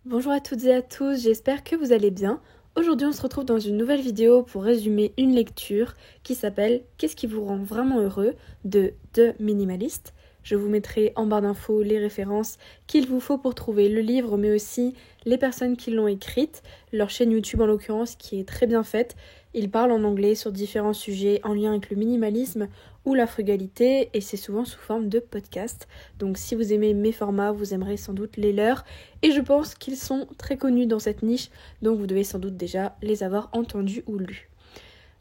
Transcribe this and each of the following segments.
Bonjour à toutes et à tous, j'espère que vous allez bien. Aujourd'hui on se retrouve dans une nouvelle vidéo pour résumer une lecture qui s'appelle « Qu'est-ce qui vous rend vraiment heureux ?» de The Minimalist. Je vous mettrai en barre d'infos les références qu'il vous faut pour trouver le livre, mais aussi les personnes qui l'ont écrite, leur chaîne YouTube en l'occurrence qui est très bien faite. Ils parlent en anglais sur différents sujets en lien avec le minimalisme ou la frugalité et c'est souvent sous forme de podcast. Donc si vous aimez mes formats, vous aimerez sans doute les leurs. Et je pense qu'ils sont très connus dans cette niche, donc vous devez sans doute déjà les avoir entendus ou lus.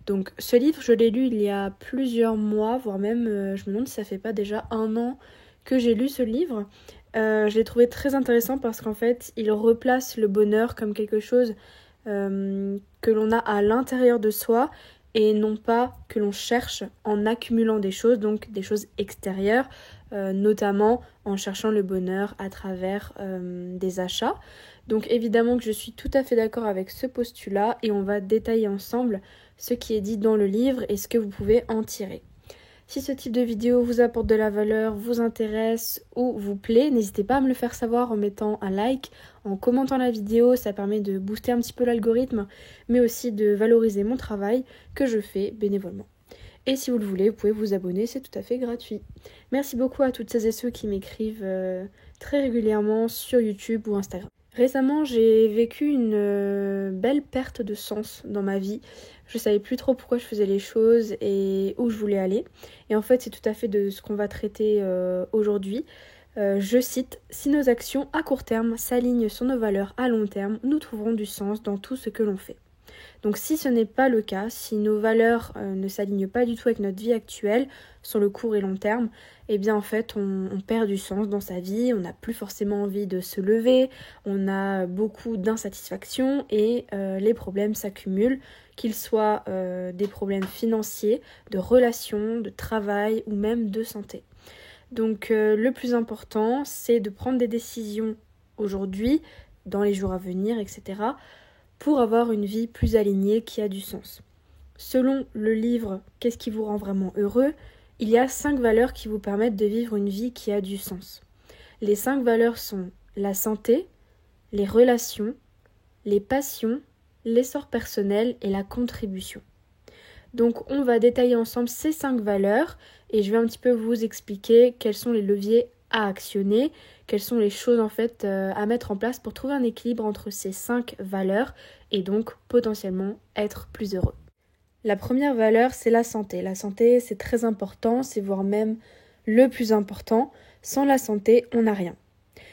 Donc ce livre, je l'ai lu il y a plusieurs mois, voire même, je me demande si ça fait pas déjà 1 an que j'ai lu ce livre. Je l'ai trouvé très intéressant parce qu'en fait, il replace le bonheur comme quelque chose que l'on a à l'intérieur de soi et non pas que l'on cherche en accumulant des choses, donc des choses extérieures, notamment en cherchant le bonheur à travers des achats. Donc évidemment que je suis tout à fait d'accord avec ce postulat et on va détailler ensemble ce qui est dit dans le livre et ce que vous pouvez en tirer. Si ce type de vidéo vous apporte de la valeur, vous intéresse ou vous plaît, n'hésitez pas à me le faire savoir en mettant un like, en commentant la vidéo, ça permet de booster un petit peu l'algorithme, mais aussi de valoriser mon travail que je fais bénévolement. Et si vous le voulez, vous pouvez vous abonner, c'est tout à fait gratuit. Merci beaucoup à toutes celles et ceux qui m'écrivent très régulièrement sur YouTube ou Instagram. Récemment, j'ai vécu une belle perte de sens dans ma vie. Je savais plus trop pourquoi je faisais les choses et où je voulais aller. Et en fait, c'est tout à fait de ce qu'on va traiter aujourd'hui. Je cite « Si nos actions à court terme s'alignent sur nos valeurs à long terme, nous trouverons du sens dans tout ce que l'on fait. » Donc si ce n'est pas le cas, si nos valeurs ne s'alignent pas du tout avec notre vie actuelle, sur le court et long terme, eh bien en fait on perd du sens dans sa vie, on n'a plus forcément envie de se lever, on a beaucoup d'insatisfaction et les problèmes s'accumulent, qu'ils soient des problèmes financiers, de relations, de travail ou même de santé. Donc le plus important, c'est de prendre des décisions aujourd'hui, dans les jours à venir, etc., pour avoir une vie plus alignée qui a du sens. Selon le livre « Qu'est-ce qui vous rend vraiment heureux ?», il y a 5 valeurs qui vous permettent de vivre une vie qui a du sens. Les 5 valeurs sont la santé, les relations, les passions, l'essor personnel et la contribution. Donc on va détailler ensemble ces 5 valeurs et je vais un petit peu vous expliquer quels sont les leviers à actionner, quelles sont les choses en fait à mettre en place pour trouver un équilibre entre ces 5 valeurs et donc potentiellement être plus heureux. La première valeur, c'est la santé. La santé, c'est très important, c'est voire même le plus important. Sans la santé, on n'a rien.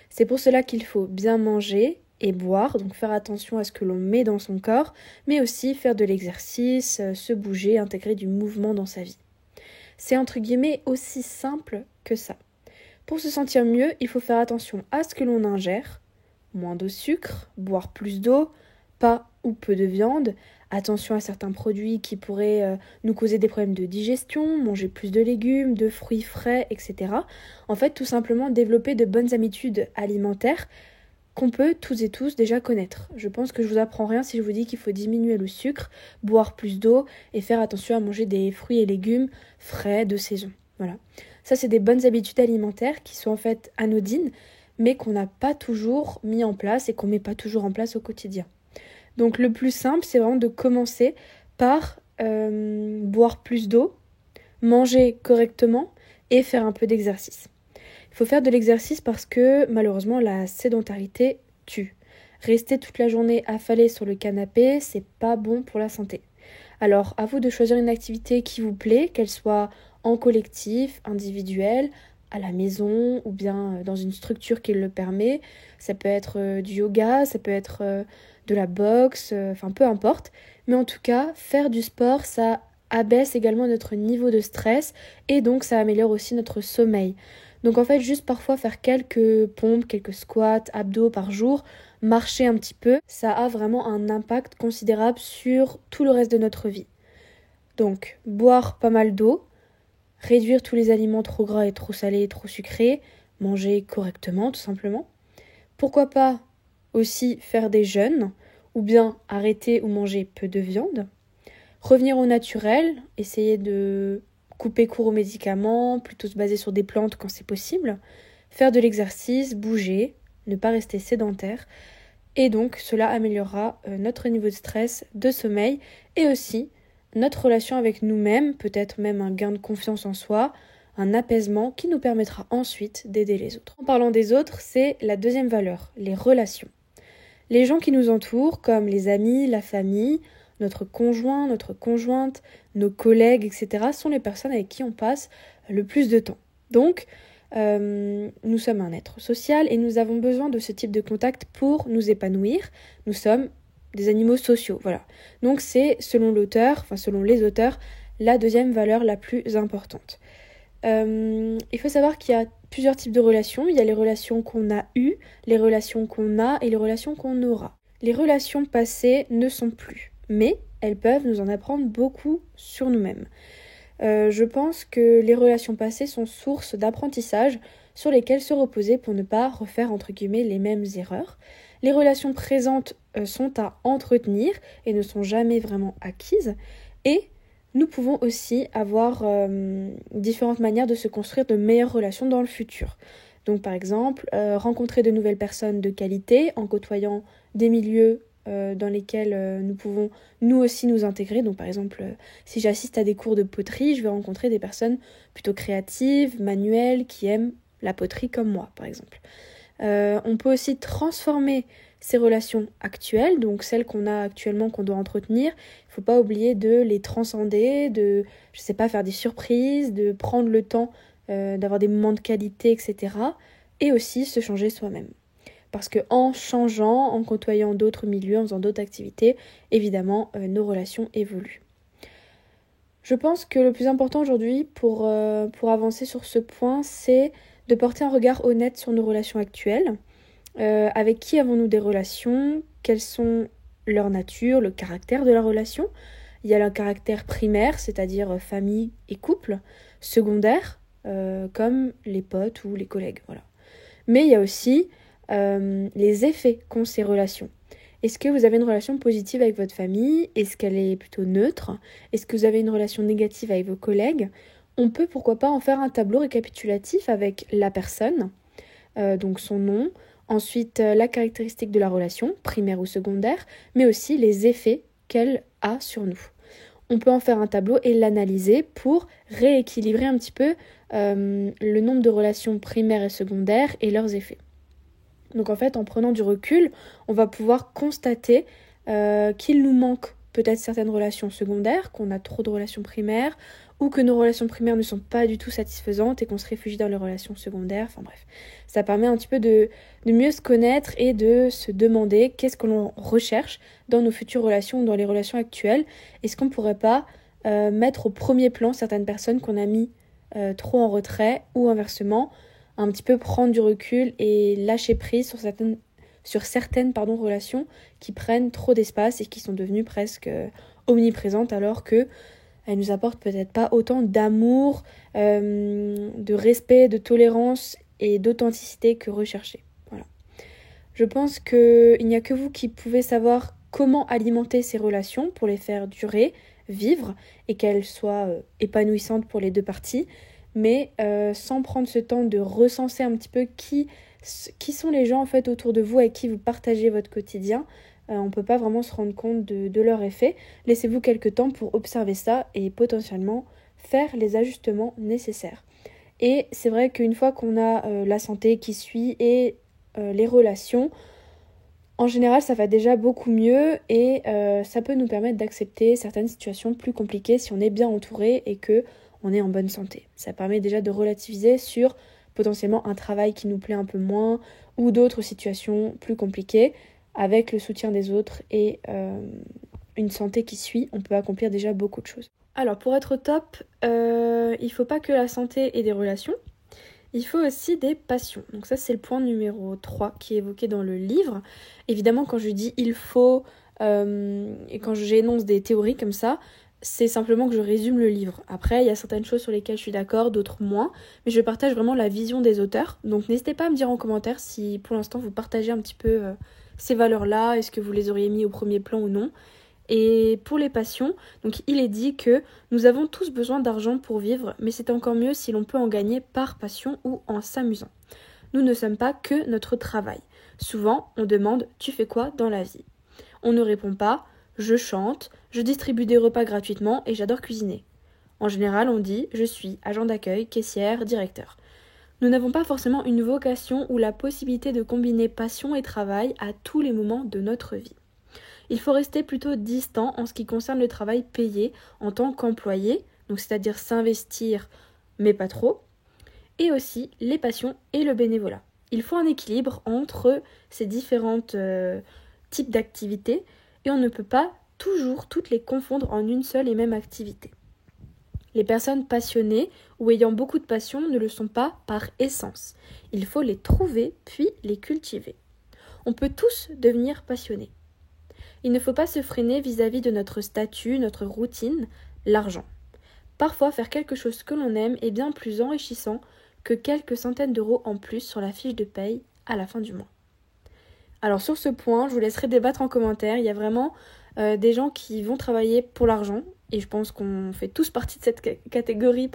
C'est pour cela qu'il faut bien manger et boire, donc faire attention à ce que l'on met dans son corps, mais aussi faire de l'exercice, se bouger, intégrer du mouvement dans sa vie. C'est entre guillemets aussi simple que ça. Pour se sentir mieux, il faut faire attention à ce que l'on ingère, moins de sucre, boire plus d'eau, pas ou peu de viande, attention à certains produits qui pourraient nous causer des problèmes de digestion, manger plus de légumes, de fruits frais, etc. En fait, tout simplement développer de bonnes habitudes alimentaires qu'on peut toutes et tous déjà connaître. Je pense que je vous apprends rien si je vous dis qu'il faut diminuer le sucre, boire plus d'eau et faire attention à manger des fruits et légumes frais de saison. Voilà. Ça, c'est des bonnes habitudes alimentaires qui sont en fait anodines, mais qu'on n'a pas toujours mis en place et qu'on ne met pas toujours en place au quotidien. Donc le plus simple, c'est vraiment de commencer par boire plus d'eau, manger correctement et faire un peu d'exercice. Il faut faire de l'exercice parce que malheureusement la sédentarité tue. Rester toute la journée affalé sur le canapé, c'est pas bon pour la santé. Alors à vous de choisir une activité qui vous plaît, qu'elle soit en collectif, individuel, à la maison ou bien dans une structure qui le permet. Ça peut être du yoga, ça peut être de la boxe, enfin peu importe. Mais en tout cas, faire du sport, ça abaisse également notre niveau de stress et donc ça améliore aussi notre sommeil. Donc en fait, juste parfois faire quelques pompes, quelques squats, abdos par jour, marcher un petit peu, ça a vraiment un impact considérable sur tout le reste de notre vie. Donc, boire pas mal d'eau, réduire tous les aliments trop gras et trop salés et trop sucrés, manger correctement tout simplement. Pourquoi pas aussi faire des jeûnes ou bien arrêter ou manger peu de viande. Revenir au naturel, essayer de couper court aux médicaments, plutôt se baser sur des plantes quand c'est possible. Faire de l'exercice, bouger, ne pas rester sédentaire. Et donc cela améliorera notre niveau de stress, de sommeil et aussi notre relation avec nous-mêmes, peut-être même un gain de confiance en soi, un apaisement qui nous permettra ensuite d'aider les autres. En parlant des autres, c'est la deuxième valeur, les relations. Les gens qui nous entourent, comme les amis, la famille, notre conjoint, notre conjointe, nos collègues, etc., sont les personnes avec qui on passe le plus de temps. Donc, nous sommes un être social et nous avons besoin de ce type de contact pour nous épanouir. Nous sommes des animaux sociaux, voilà. Donc c'est, selon les auteurs, la deuxième valeur la plus importante. Il faut savoir qu'il y a plusieurs types de relations. Il y a les relations qu'on a eues, les relations qu'on a et les relations qu'on aura. Les relations passées ne sont plus, mais elles peuvent nous en apprendre beaucoup sur nous-mêmes. Je pense que les relations passées sont source d'apprentissage sur lesquelles se reposer pour ne pas refaire entre guillemets les mêmes erreurs. Les relations présentes sont à entretenir et ne sont jamais vraiment acquises. Et nous pouvons aussi avoir différentes manières de se construire de meilleures relations dans le futur. Donc par exemple, rencontrer de nouvelles personnes de qualité en côtoyant des milieux dans lesquels nous pouvons nous aussi nous intégrer. Donc par exemple, si j'assiste à des cours de poterie, je vais rencontrer des personnes plutôt créatives, manuelles, qui aiment la poterie comme moi par exemple. On peut aussi transformer ces relations actuelles, donc celles qu'on a actuellement, qu'on doit entretenir. Il ne faut pas oublier de les transcender, de, faire des surprises, de prendre le temps d'avoir des moments de qualité, etc. Et aussi se changer soi-même. Parce qu'en changeant, en côtoyant d'autres milieux, en faisant d'autres activités, évidemment, nos relations évoluent. Je pense que le plus important aujourd'hui pour avancer sur ce point, c'est de porter un regard honnête sur nos relations actuelles. Avec qui avons-nous des relations? Quelles sont leur nature, le caractère de la relation? Il y a le caractère primaire, c'est-à-dire famille et couple. Secondaire, comme les potes ou les collègues. Voilà. Mais il y a aussi les effets qu'ont ces relations. Est-ce que vous avez une relation positive avec votre famille? Est-ce qu'elle est plutôt neutre? Est-ce que vous avez une relation négative avec vos collègues? On peut pourquoi pas en faire un tableau récapitulatif avec la personne, donc son nom, ensuite la caractéristique de la relation, primaire ou secondaire, mais aussi les effets qu'elle a sur nous. On peut en faire un tableau et l'analyser pour rééquilibrer un petit peu le nombre de relations primaires et secondaires et leurs effets. Donc en fait, en prenant du recul, on va pouvoir constater qu'il nous manque peut-être certaines relations secondaires, qu'on a trop de relations primaires, ou que nos relations primaires ne sont pas du tout satisfaisantes et qu'on se réfugie dans les relations secondaires. Enfin bref, ça permet un petit peu de mieux se connaître et de se demander qu'est-ce que l'on recherche dans nos futures relations ou dans les relations actuelles. Est-ce qu'on ne pourrait pas mettre au premier plan certaines personnes qu'on a mis trop en retrait, ou inversement, un petit peu prendre du recul et lâcher prise sur certaines relations qui prennent trop d'espace et qui sont devenues presque omniprésentes, alors que elles nous apportent peut-être pas autant d'amour, de respect, de tolérance et d'authenticité que recherché. Voilà. Je pense qu'il n'y a que vous qui pouvez savoir comment alimenter ces relations pour les faire durer, vivre et qu'elles soient épanouissantes pour les deux parties, mais sans prendre ce temps de recenser un petit peu qui sont les gens en fait autour de vous avec qui vous partagez votre quotidien. On ne peut pas vraiment se rendre compte de leur effet. Laissez-vous quelques temps pour observer ça et potentiellement faire les ajustements nécessaires. Et c'est vrai qu'une fois qu'on a la santé qui suit et les relations, en général ça va déjà beaucoup mieux et ça peut nous permettre d'accepter certaines situations plus compliquées si on est bien entouré et qu'on est en bonne santé. Ça permet déjà de relativiser sur potentiellement un travail qui nous plaît un peu moins ou d'autres situations plus compliquées. Avec le soutien des autres et une santé qui suit, on peut accomplir déjà beaucoup de choses. Alors pour être au top, il ne faut pas que la santé et des relations, il faut aussi des passions. Donc ça c'est le point numéro 3 qui est évoqué dans le livre. Évidemment quand je dis il faut et quand j'énonce des théories comme ça, c'est simplement que je résume le livre. Après, il y a certaines choses sur lesquelles je suis d'accord, d'autres moins, mais je partage vraiment la vision des auteurs. Donc n'hésitez pas à me dire en commentaire si pour l'instant vous partagez un petit peu ces valeurs-là, est-ce que vous les auriez mis au premier plan ou non. Et pour les passions, donc il est dit que nous avons tous besoin d'argent pour vivre, mais c'est encore mieux si l'on peut en gagner par passion ou en s'amusant. Nous ne sommes pas que notre travail. Souvent, on demande « Tu fais quoi dans la vie ?» On ne répond pas « Je chante, je distribue des repas gratuitement et j'adore cuisiner ». En général, on dit « Je suis agent d'accueil, caissière, directeur ». Nous n'avons pas forcément une vocation ou la possibilité de combiner passion et travail à tous les moments de notre vie. Il faut rester plutôt distant en ce qui concerne le travail payé en tant qu'employé, donc c'est-à-dire s'investir, mais pas trop, et aussi les passions et le bénévolat. Il faut un équilibre entre ces différents types d'activités et on ne peut pas toujours toutes les confondre en une seule et même activité. Les personnes passionnées ou ayant beaucoup de passion ne le sont pas par essence. Il faut les trouver puis les cultiver. On peut tous devenir passionnés. Il ne faut pas se freiner vis-à-vis de notre statut, notre routine, l'argent. Parfois, faire quelque chose que l'on aime est bien plus enrichissant que quelques centaines d'euros en plus sur la fiche de paye à la fin du mois. Alors sur ce point, je vous laisserai débattre en commentaire. Il y a vraiment des gens qui vont travailler pour l'argent, et je pense qu'on fait tous partie de cette catégorie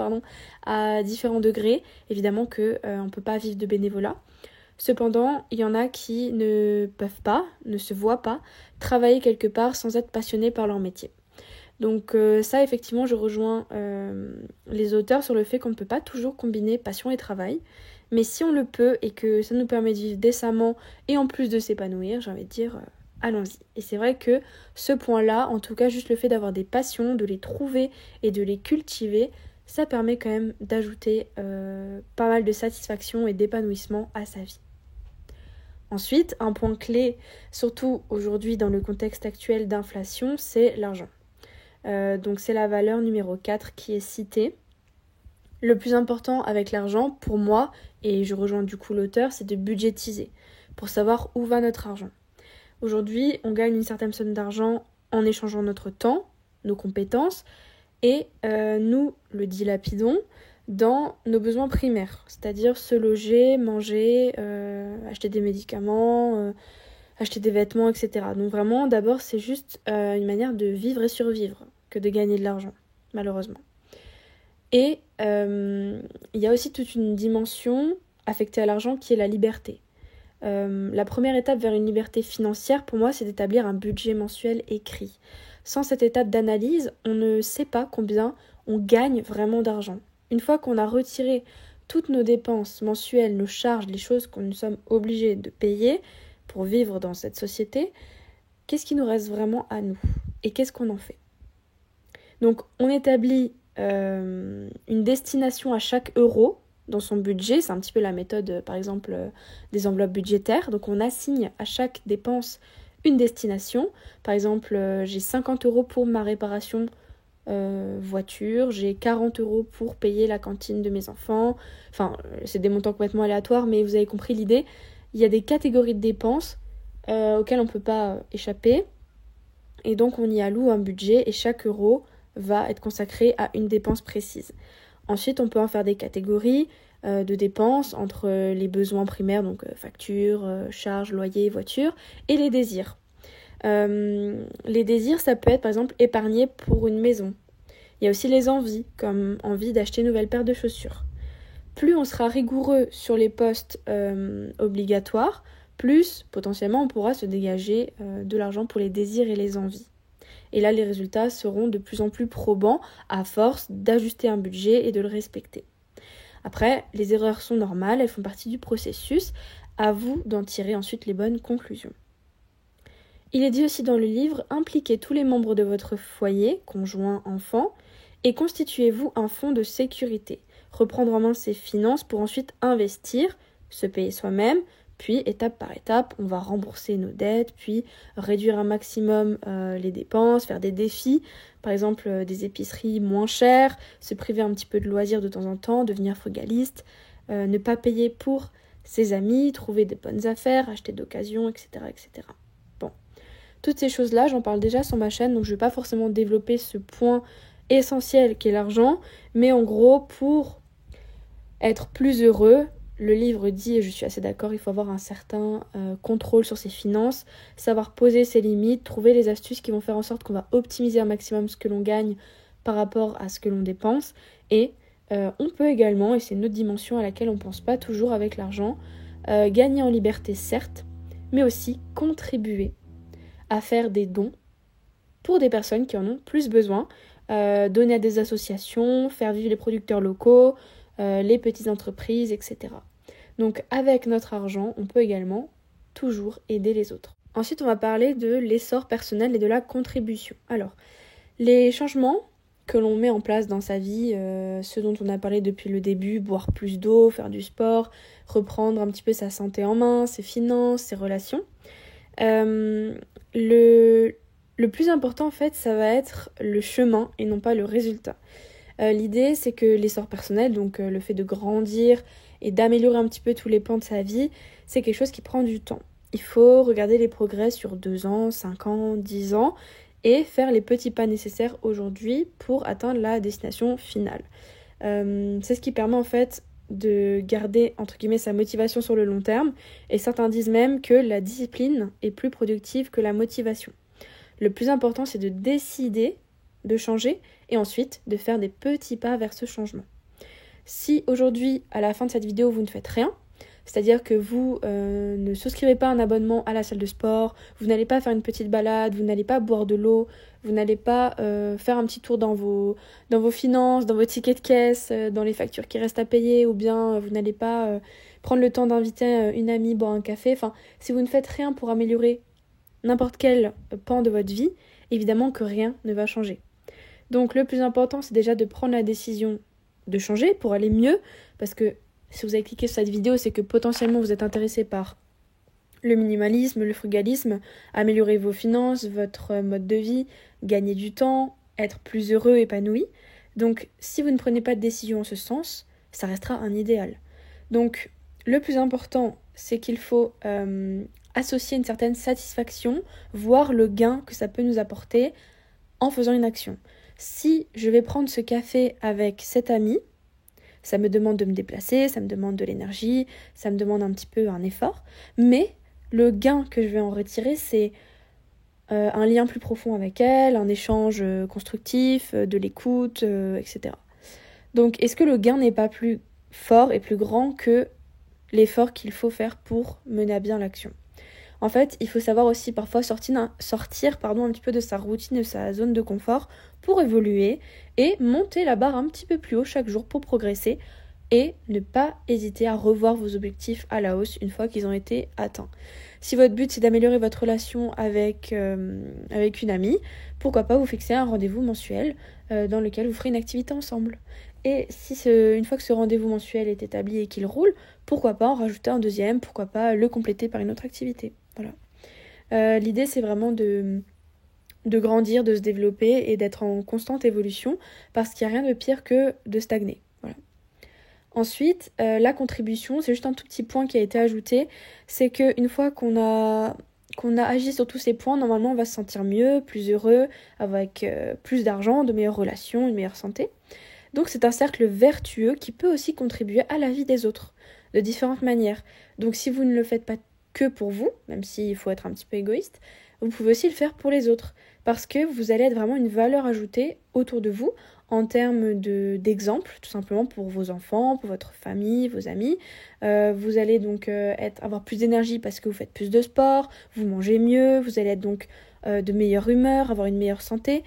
à différents degrés. Évidemment qu'on ne peut pas vivre de bénévolat. Cependant, il y en a qui ne peuvent pas, ne se voient pas, travailler quelque part sans être passionnés par leur métier. Donc ça, effectivement, je rejoins les auteurs sur le fait qu'on ne peut pas toujours combiner passion et travail. Mais si on le peut et que ça nous permet de vivre décemment et en plus de s'épanouir, j'ai envie de dire, allons-y. Et c'est vrai que ce point-là, en tout cas juste le fait d'avoir des passions, de les trouver et de les cultiver, ça permet quand même d'ajouter pas mal de satisfaction et d'épanouissement à sa vie. Ensuite, un point clé, surtout aujourd'hui dans le contexte actuel d'inflation, c'est l'argent. Donc c'est la valeur numéro 4 qui est citée. Le plus important avec l'argent, pour moi, et je rejoins du coup l'auteur, c'est de budgétiser, pour savoir où va notre argent. Aujourd'hui, on gagne une certaine somme d'argent en échangeant notre temps, nos compétences, et nous le dilapidons dans nos besoins primaires, c'est-à-dire se loger, manger, acheter des médicaments, acheter des vêtements, etc. Donc vraiment, d'abord, c'est juste une manière de vivre et survivre que de gagner de l'argent, malheureusement. Et il y a aussi toute une dimension affectée à l'argent qui est la liberté. La première étape vers une liberté financière, pour moi, c'est d'établir un budget mensuel écrit. Sans cette étape d'analyse, on ne sait pas combien on gagne vraiment d'argent. Une fois qu'on a retiré toutes nos dépenses mensuelles, nos charges, les choses que nous sommes obligés de payer pour vivre dans cette société, qu'est-ce qui nous reste vraiment à nous et qu'est-ce qu'on en fait? Donc on établit une destination à chaque euro dans son budget, c'est un petit peu la méthode par exemple des enveloppes budgétaires, donc on assigne à chaque dépense une destination, par exemple j'ai 50 euros pour ma réparation voiture, j'ai 40 euros pour payer la cantine de mes enfants, enfin c'est des montants complètement aléatoires mais vous avez compris l'idée, il y a des catégories de dépenses auxquelles on ne peut pas échapper et donc on y alloue un budget et chaque euro va être consacré à une dépense précise. Ensuite, on peut en faire des catégories de dépenses entre les besoins primaires, donc factures, charges, loyer, voiture, et les désirs. Les désirs, ça peut être par exemple épargner pour une maison. Il y a aussi les envies, comme envie d'acheter une nouvelle paire de chaussures. Plus on sera rigoureux sur les postes obligatoires, plus potentiellement on pourra se dégager de l'argent pour les désirs et les envies. Et là, les résultats seront de plus en plus probants à force d'ajuster un budget et de le respecter. Après, les erreurs sont normales, elles font partie du processus. À vous d'en tirer ensuite les bonnes conclusions. Il est dit aussi dans le livre, impliquez tous les membres de votre foyer, conjoint, enfant, et constituez-vous un fonds de sécurité. Reprendre en main ses finances pour ensuite investir, se payer soi-même, puis étape par étape, on va rembourser nos dettes, puis réduire un maximum les dépenses, faire des défis, par exemple des épiceries moins chères, se priver un petit peu de loisirs de temps en temps, devenir frugaliste, ne pas payer pour ses amis, trouver des bonnes affaires, acheter d'occasion, etc., etc. Bon, toutes ces choses-là, j'en parle déjà sur ma chaîne, donc je ne vais pas forcément développer ce point essentiel qu'est l'argent, mais en gros, pour être plus heureux, le livre dit, et je suis assez d'accord, il faut avoir un certain contrôle sur ses finances, savoir poser ses limites, trouver les astuces qui vont faire en sorte qu'on va optimiser un maximum ce que l'on gagne par rapport à ce que l'on dépense. Et on peut également, et c'est une autre dimension à laquelle on ne pense pas toujours avec l'argent, gagner en liberté certes, mais aussi contribuer à faire des dons pour des personnes qui en ont plus besoin, donner à des associations, faire vivre les producteurs locaux, les petites entreprises, etc. Donc avec notre argent, on peut également toujours aider les autres. Ensuite, on va parler de l'essor personnel et de la contribution. Alors, les changements que l'on met en place dans sa vie, ce dont on a parlé depuis le début, boire plus d'eau, faire du sport, reprendre un petit peu sa santé en main, ses finances, ses relations. Le plus important en fait, ça va être le chemin et non pas le résultat. L'idée c'est que l'essor personnel, donc le fait de grandir et d'améliorer un petit peu tous les pans de sa vie, c'est quelque chose qui prend du temps. Il faut regarder les progrès sur 2 ans, 5 ans, 10 ans et faire les petits pas nécessaires aujourd'hui pour atteindre la destination finale. C'est ce qui permet en fait de garder entre guillemets sa motivation sur le long terme, et certains disent même que la discipline est plus productive que la motivation. Le plus important c'est de décider de changer et ensuite de faire des petits pas vers ce changement. Si aujourd'hui à la fin de cette vidéo vous ne faites rien, c'est-à-dire que vous ne souscrivez pas un abonnement à la salle de sport, vous n'allez pas faire une petite balade, vous n'allez pas boire de l'eau, vous n'allez pas faire un petit tour dans vos finances, dans vos tickets de caisse, dans les factures qui restent à payer, ou bien vous n'allez pas prendre le temps d'inviter une amie boire un café. Enfin, si vous ne faites rien pour améliorer n'importe quel pan de votre vie, évidemment que rien ne va changer. Donc le plus important, c'est déjà de prendre la décision de changer pour aller mieux, parce que si vous avez cliqué sur cette vidéo, c'est que potentiellement vous êtes intéressé par le minimalisme, le frugalisme, améliorer vos finances, votre mode de vie, gagner du temps, être plus heureux, épanoui. Donc si vous ne prenez pas de décision en ce sens, ça restera un idéal. Donc le plus important, c'est qu'il faut associer une certaine satisfaction, voir le gain que ça peut nous apporter en faisant une action. Si je vais prendre ce café avec cet ami, ça me demande de me déplacer, ça me demande de l'énergie, ça me demande un petit peu un effort, mais le gain que je vais en retirer, c'est un lien plus profond avec elle, un échange constructif, de l'écoute, etc. Donc, est-ce que le gain n'est pas plus fort et plus grand que l'effort qu'il faut faire pour mener à bien l'action ? En fait, il faut savoir aussi parfois sortir un petit peu de sa routine, de sa zone de confort pour évoluer et monter la barre un petit peu plus haut chaque jour pour progresser et ne pas hésiter à revoir vos objectifs à la hausse une fois qu'ils ont été atteints. Si votre but c'est d'améliorer votre relation avec une amie, pourquoi pas vous fixer un rendez-vous mensuel dans lequel vous ferez une activité ensemble. Et si une fois que ce rendez-vous mensuel est établi et qu'il roule, pourquoi pas en rajouter un deuxième, pourquoi pas le compléter par une autre activité. Voilà. L'idée c'est vraiment de grandir, de se développer et d'être en constante évolution, parce qu'il n'y a rien de pire que de stagner. Voilà. Ensuite, la contribution, c'est juste un tout petit point qui a été ajouté, c'est qu'une fois qu'on a agi sur tous ces points, normalement on va se sentir mieux, plus heureux, avec plus d'argent, de meilleures relations, une meilleure santé. Donc c'est un cercle vertueux qui peut aussi contribuer à la vie des autres, de différentes manières. Donc si vous ne le faites pas que pour vous, même s'il faut être un petit peu égoïste, vous pouvez aussi le faire pour les autres, parce que vous allez être vraiment une valeur ajoutée autour de vous, en termes d'exemple, tout simplement pour vos enfants, pour votre famille, vos amis. Vous allez donc avoir plus d'énergie parce que vous faites plus de sport, vous mangez mieux, vous allez être donc de meilleure humeur, avoir une meilleure santé.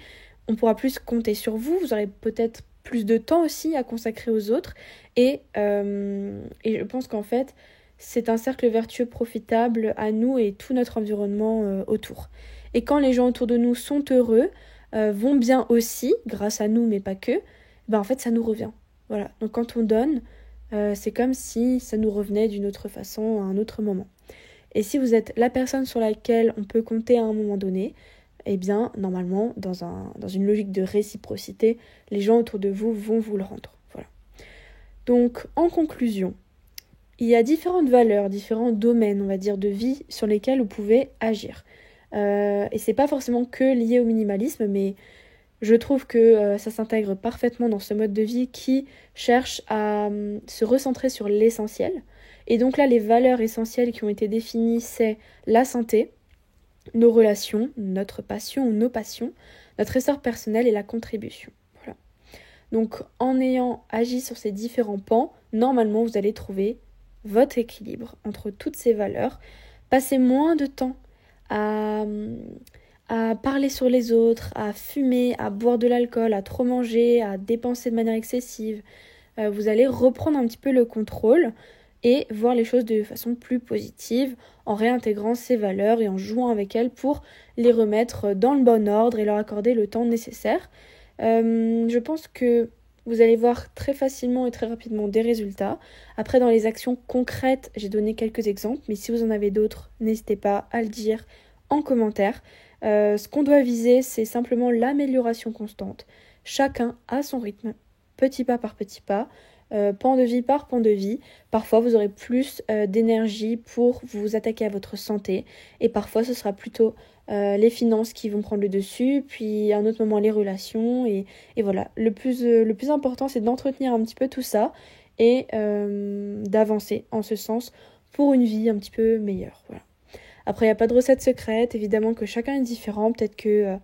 On pourra plus compter sur vous, vous aurez peut-être plus de temps aussi à consacrer aux autres. Et je pense qu'en fait, c'est un cercle vertueux profitable à nous et tout notre environnement autour. Et quand les gens autour de nous sont heureux, vont bien aussi, grâce à nous mais pas que, en fait ça nous revient. Voilà. Donc quand on donne, c'est comme si ça nous revenait d'une autre façon à un autre moment. Et si vous êtes la personne sur laquelle on peut compter à un moment donné, eh bien normalement dans une logique de réciprocité, les gens autour de vous vont vous le rendre. Voilà. Donc en conclusion, il y a différentes valeurs, différents domaines, on va dire, de vie sur lesquels vous pouvez agir. Et c'est pas forcément que lié au minimalisme, mais je trouve que ça s'intègre parfaitement dans ce mode de vie qui cherche à se recentrer sur l'essentiel. Et donc là, les valeurs essentielles qui ont été définies, c'est la santé, nos relations, notre passion ou nos passions, notre essor personnel et la contribution. Voilà. Donc en ayant agi sur ces différents pans, normalement vous allez trouver votre équilibre entre toutes ces valeurs, Passez moins de temps à parler sur les autres, à fumer, à boire de l'alcool, à trop manger, à dépenser de manière excessive. Vous allez reprendre un petit peu le contrôle et voir les choses de façon plus positive en réintégrant ces valeurs et en jouant avec elles pour les remettre dans le bon ordre et leur accorder le temps nécessaire. Je pense que vous allez voir très facilement et très rapidement des résultats. Après, dans les actions concrètes, j'ai donné quelques exemples, mais si vous en avez d'autres, n'hésitez pas à le dire en commentaire. Ce qu'on doit viser, c'est simplement l'amélioration constante. Chacun à son rythme, petit pas par petit pas, pan de vie par pan de vie. Parfois, vous aurez plus d'énergie pour vous attaquer à votre santé et parfois, ce sera plutôt les finances qui vont prendre le dessus, puis à un autre moment les relations et voilà. Le plus important, c'est d'entretenir un petit peu tout ça et d'avancer en ce sens pour une vie un petit peu meilleure. Voilà. Après, il n'y a pas de recette secrète, évidemment que chacun est différent. Peut-être que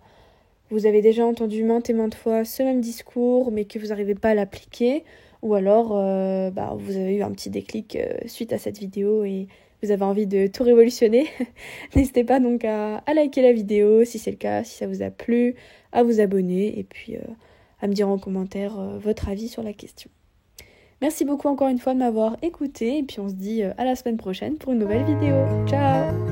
vous avez déjà entendu maintes et maintes fois ce même discours, mais que vous n'arrivez pas à l'appliquer. Ou alors, vous avez eu un petit déclic suite à cette vidéo et vous avez envie de tout révolutionner. N'hésitez pas donc à liker la vidéo si c'est le cas, si ça vous a plu, à vous abonner et puis à me dire en commentaire votre avis sur la question. Merci beaucoup encore une fois de m'avoir écouté et puis on se dit à la semaine prochaine pour une nouvelle vidéo. Ciao!